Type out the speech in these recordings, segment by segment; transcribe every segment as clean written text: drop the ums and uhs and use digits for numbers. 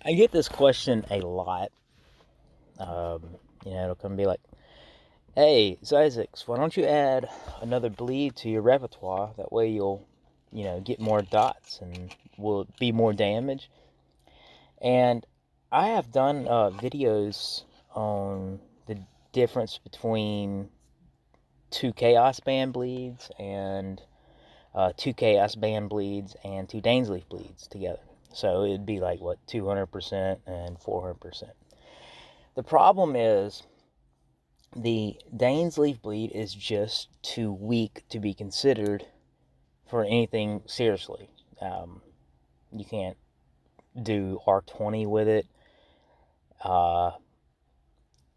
I get this question a lot. It'll come be like, hey, Isaacs, why don't you add another bleed to your repertoire? That way you'll, get more dots and will be more damage. And I have done videos on the difference between two Chaos Band bleeds and two Chaos Band bleeds and two Dainsleif bleeds together. So it'd be like, 200% and 400%. The problem is the Dainsleif bleed is just too weak to be considered for anything seriously. You can't do R20 with it.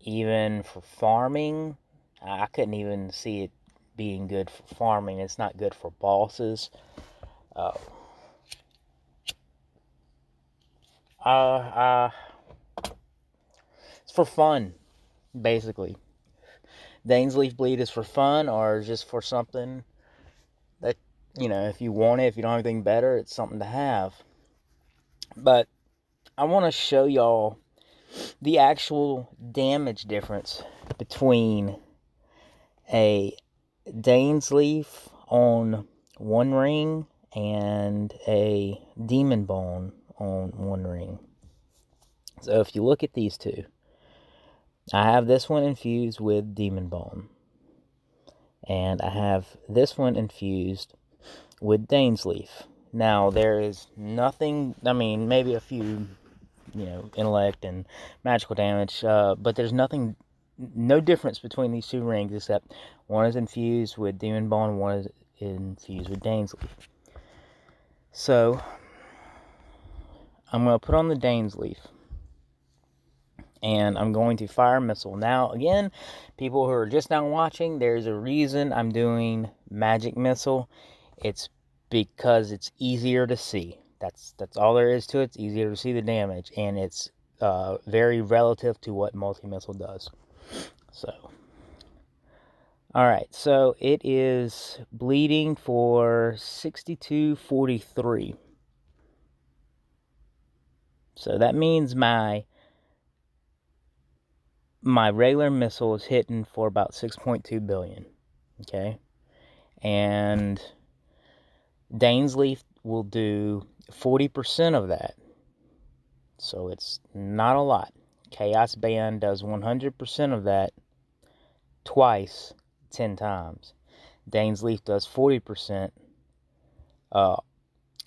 Even for farming, I couldn't even see it being good for farming. It's not good for bosses. It's for fun, basically. Dainsleif bleed is for fun or just for something that, if you want it, if you don't have anything better, it's something to have. But I want to show y'all the actual damage difference between a Dainsleif on one ring and a Demon Bone on one ring. So if you look at these two, I have this one infused with Demon Bone, and I have this one infused with Dainsleif. Now, there is nothing, maybe a few, intellect and magical damage, but there's no difference between these two rings except one is infused with Demon Bone and one is infused with Dainsleif. So, I'm going to put on the Dainsleif, and I'm going to fire missile. Now, again, people who are just now watching, there's a reason I'm doing magic missile. It's because it's easier to see. That's all there is to it. It's easier to see the damage, and it's very relative to what multi-missile does. So, alright, so it is bleeding for 6243. So that means my regular missile is hitting for about 6.2 billion. Okay? And Dainsleif will do 40% of that. So it's not a lot. Chaos Band does 100% of that twice, 10 times. Dainsleif does 40%.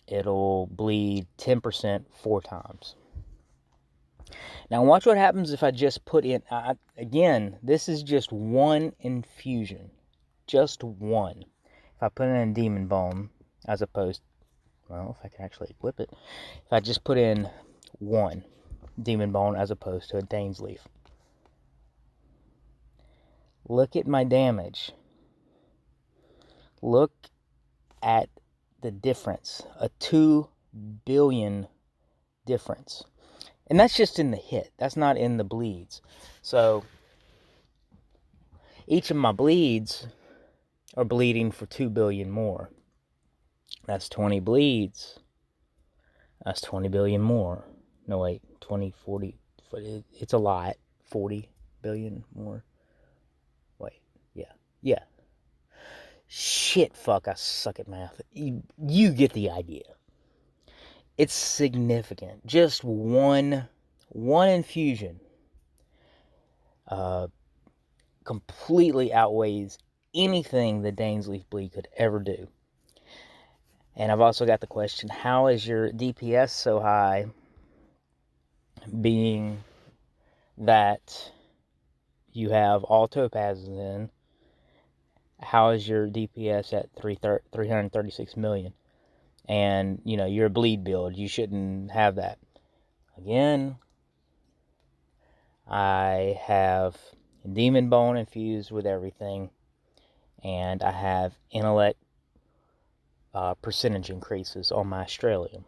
It'll bleed 10% 4 times. Now watch what happens if I just put in, again, this is just one infusion. Just one. If I put in a Demon Bone, as opposed, if I can actually equip it. If I just put in one Demon Bone as opposed to a Dainsleif. Look at my damage. Look at the difference. A 2 billion difference. And that's just in the hit. That's not in the bleeds. So, each of my bleeds are bleeding for 2 billion more. That's 20 bleeds. That's 20 billion more. No, wait. 20, 40. It's a lot. 40 billion more. Wait. Yeah. Shit, fuck. I suck at math. You get the idea. It's significant. Just one infusion completely outweighs anything the Dainsleif bleed could ever do. And I've also got the question, how is your DPS so high, being that you have all topazes in? How is your DPS at 336 million? And, you're a bleed build. You shouldn't have that. Again, I have Demon Bone infused with everything. And I have intellect percentage increases on my Australian.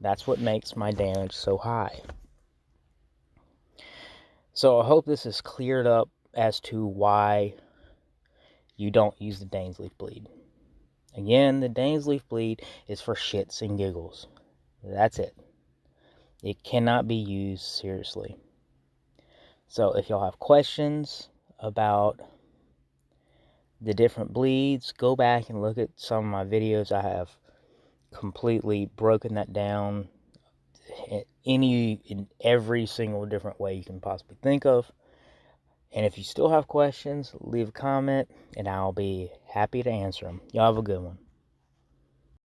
That's what makes my damage so high. So I hope this is cleared up as to why you don't use the Dainsleif bleed. Again, the Dainsleif bleed is for shits and giggles. That's it. It cannot be used seriously. So if y'all have questions about the different bleeds, go back and look at some of my videos. I have completely broken that down in every single different way you can possibly think of. And if you still have questions, leave a comment and I'll be happy to answer them. Y'all have a good one.